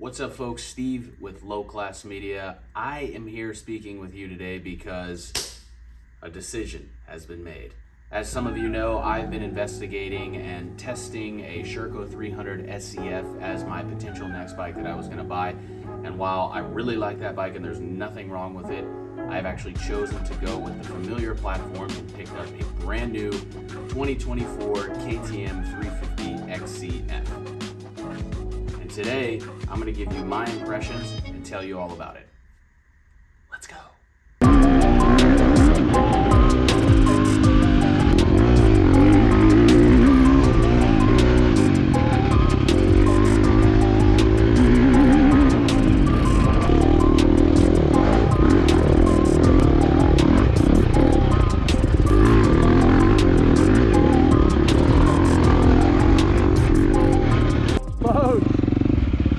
What's up, folks? Steve with Low Class Media. I am here speaking with you today because a decision has been made. As some of you know, I've been investigating and testing a Sherco 300 SCF as my potential next bike that I was going to buy. And while I really like that bike and there's nothing wrong with it, I've actually chosen to go with the familiar platforms and picked up a brand new 2024 KTM 350 XCF. And today, I'm going to give you my impressions and tell you all about it. Let's go.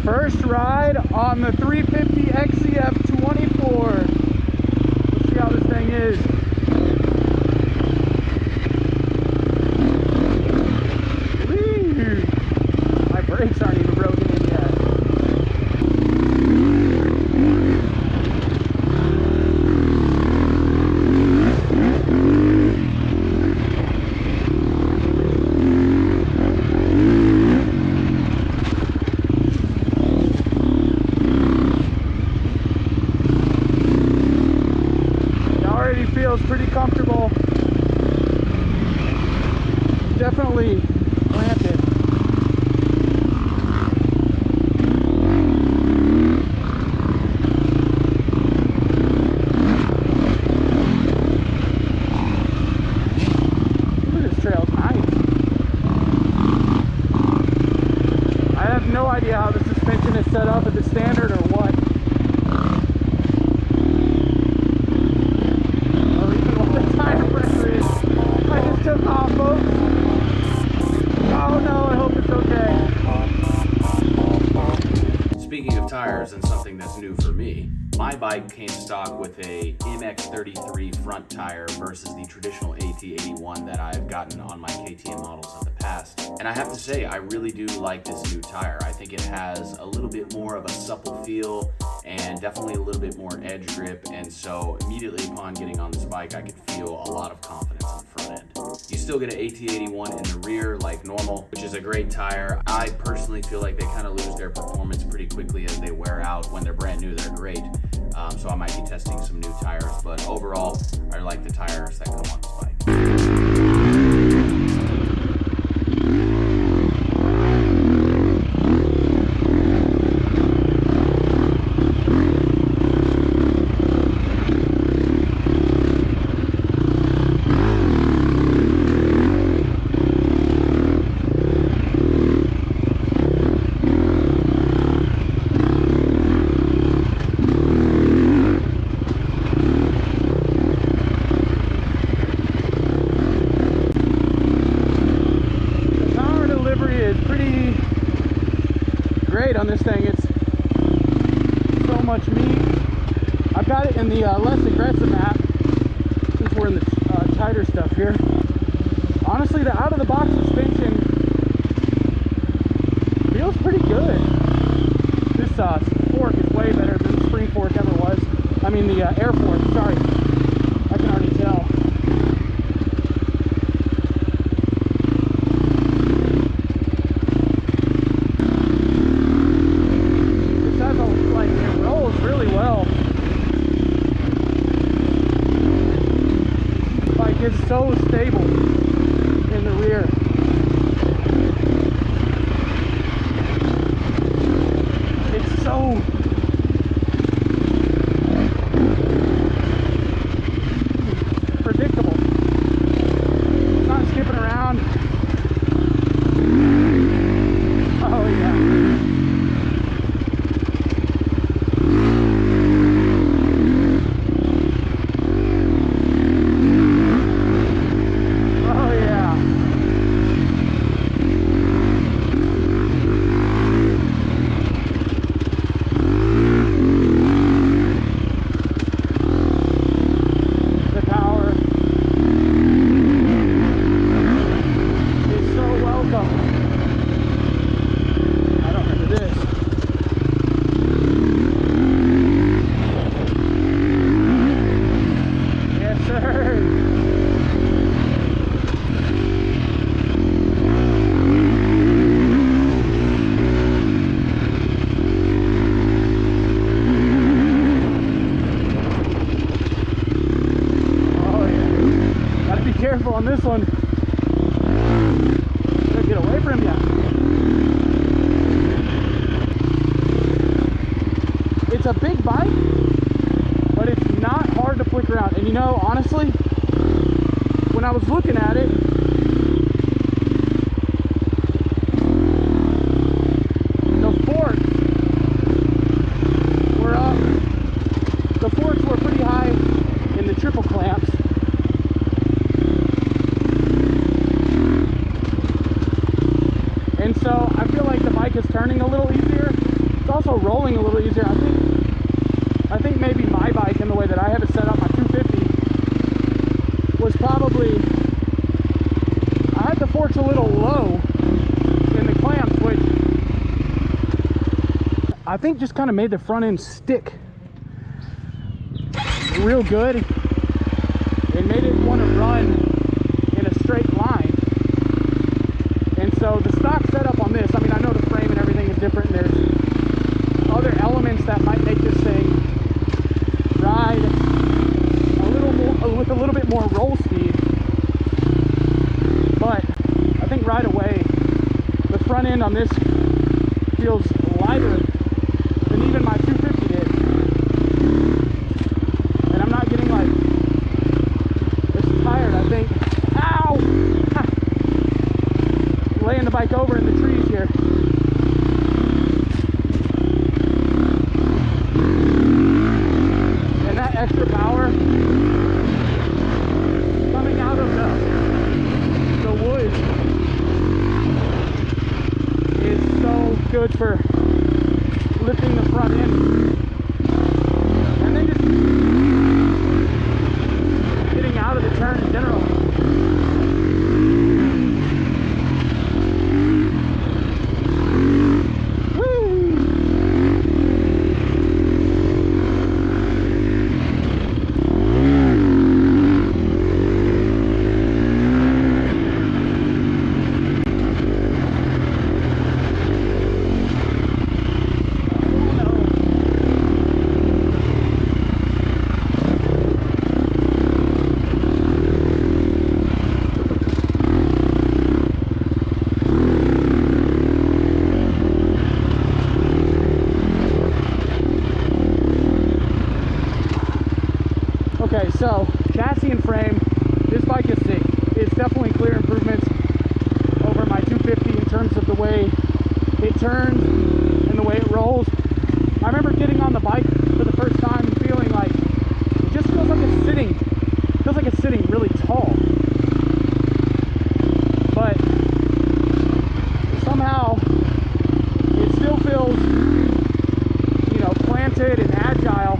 First ride on the 350 XCF 24. Let's see how this thing is. Whee! My brakes aren't even broken in yet. Feels pretty comfortable. Definitely planted. Look at this trail, nice. I have no idea how the suspension is set up, if it's standard or what. Speaking of tires and something that's new for me, my bike came stock with a MX33 front tire versus the traditional AT81 that I've gotten on my KTM models of the past. And I have to say, I really do like this new tire. I think it has a little bit more of a supple feel and definitely a little bit more edge grip. And so immediately upon getting on this bike, I could feel a lot of confidence in the front end. You still get an AT81 in the rear like normal, which is a great tire. I personally feel like they kind of lose their performance pretty quickly as they wear out. When they're brand new, they're great. So I might be testing some new tires, but overall, I like the tires that come on this bike. Great on this thing. It's so much meat. I've got it in the less aggressive map since we're in the tighter stuff here. Honestly, the out of the box suspension feels pretty good. This fork is way better than the spring fork ever was. I mean the air fork, sorry. I can already tell. It's so stable in the rear. It's so it's a big bike, but it's not hard to flick around. And you know, honestly, when I was looking at it, the forks were pretty high in the triple clamps. And so I feel like the bike is turning a little easier. It's also rolling a little easier. I think maybe my bike, in the way that I have it set up, my 250, was probably, I had the forks a little low in the clamps, which I think just kind of made the front end stick real good. It made it want to run in a straight line. And so the stock setup on this, I mean, I know the frame and everything is different, and there's other elements that might make this thing ride a little more, with a little bit more roll speed. But I think right away, the front end on this feels lighter than even my 250 did. And I'm not getting like, it's tired, I think. Ow! Ha! Laying the bike over in the trees here. And that extra power coming out of the wood is so good for lifting the front end. And then just getting out of the turn in general. Okay, so chassis and frame, this bike is sick. It's definitely clear improvements over my 250 in terms of the way it turns and the way it rolls. I remember getting on the bike for the first time and feeling like it just feels like it's sitting really tall. But somehow it still feels, you know, planted and agile.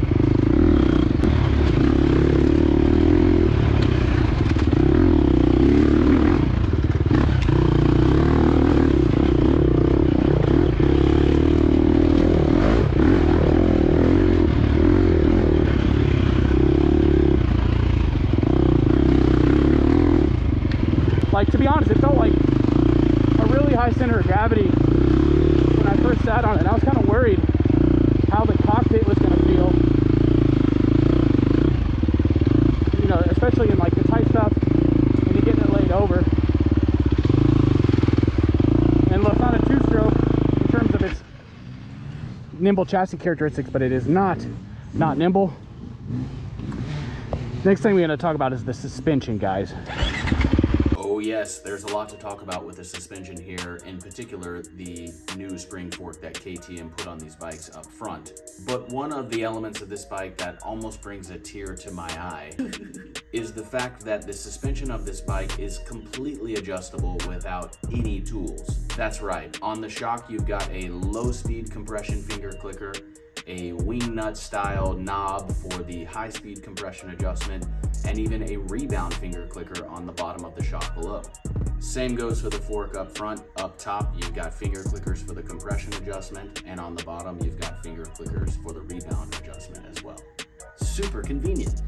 Like, to be honest, it felt like a really high center of gravity when I first sat on it. I was kind of worried how the cockpit was going to feel. You know, especially in like the tight stuff when you're getting it laid over. And look, it's not a two-stroke in terms of its nimble chassis characteristics, but it is not nimble. Next thing we're going to talk about is the suspension, guys. Oh yes, there's a lot to talk about with the suspension here, in particular the new spring fork that KTM put on these bikes up front. But one of the elements of this bike that almost brings a tear to my eye is the fact that the suspension of this bike is completely adjustable without any tools. That's right, on the shock you've got a low-speed compression finger clicker, a wing nut style knob for the high-speed compression adjustment, and even a rebound finger clicker on the bottom of the shock below. Same goes for the fork up front. Up top, you've got finger clickers for the compression adjustment, and on the bottom, you've got finger clickers for the rebound adjustment as well. Super convenient.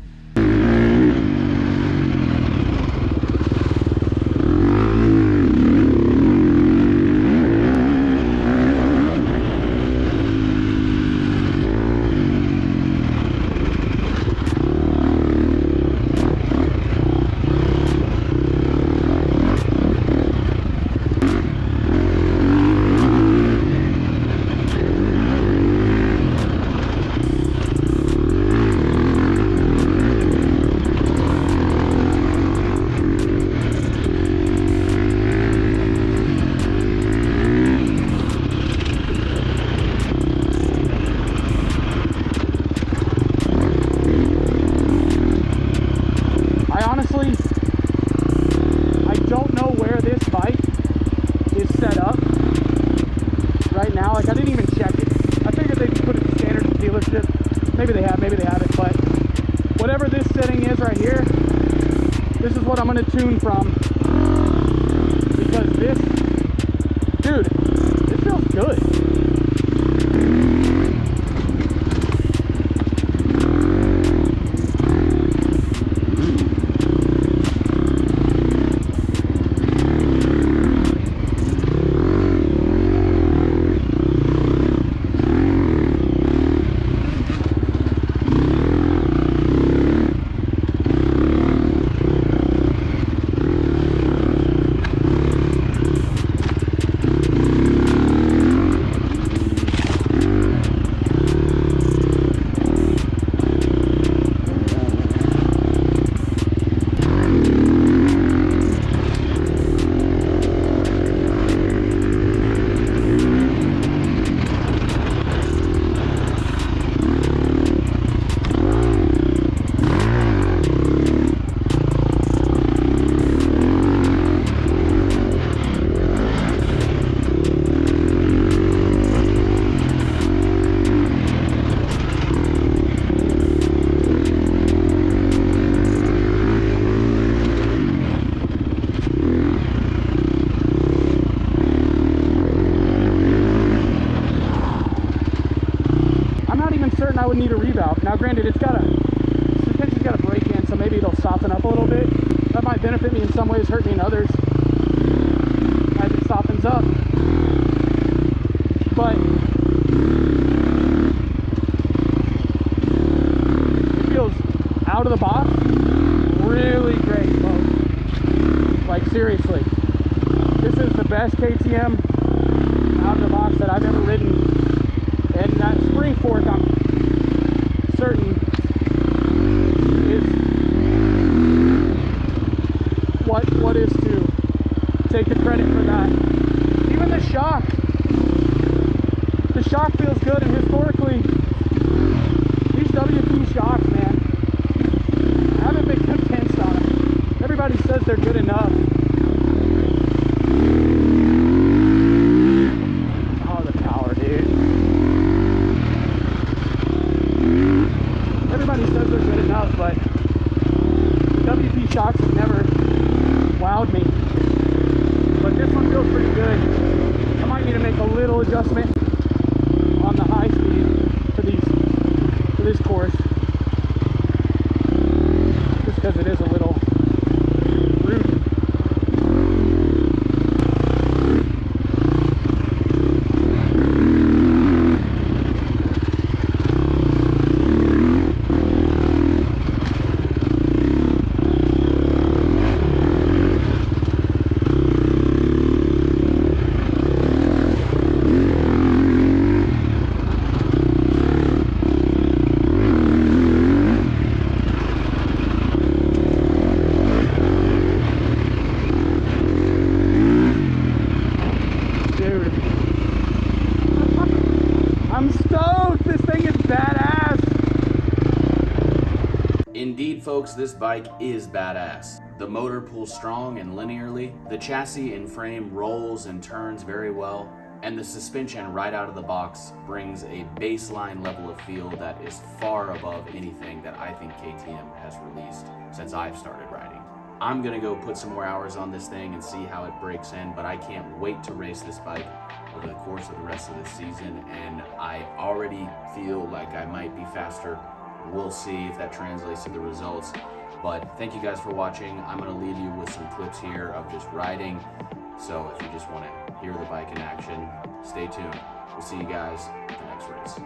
if they just put it to standard dealership. Maybe they have, maybe they haven't, but whatever this setting is right here, this is what I'm going to tune from, because this, dude, it feels good. Certain I would need a revalve. Now granted, suspension's got a brake in, so maybe it'll soften up a little bit. That might benefit me in some ways, hurt me in others as it softens up. But it feels out of the box really great, folks. Like seriously, this is the best KTM out of the box that I've ever ridden. And that spring fork, I'm certain, is what is to take the credit for that. Even the shock feels good, and historically, these WP shocks, man, I haven't been convinced on them. Everybody says they're good enough. Oh, the power, dude. Everybody says they're good enough, but the WP shocks have never wowed me. But this one feels pretty good. I might need to make a little adjustment on the high speed for this course, just because it is a little rude. I'm stoked! This thing is badass! Indeed, folks, this bike is badass. The motor pulls strong and linearly, the chassis and frame rolls and turns very well, and the suspension right out of the box brings a baseline level of feel that is far above anything that I think KTM has released since I've started riding. I'm gonna go put some more hours on this thing and see how it breaks in, but I can't wait to race this bike over the course of the rest of the season, and I already feel like I might be faster. We'll see if that translates to the results. But thank you guys for watching. I'm gonna leave you with some clips here of just riding. So if you just wanna hear the bike in action, stay tuned. We'll see you guys at the next race.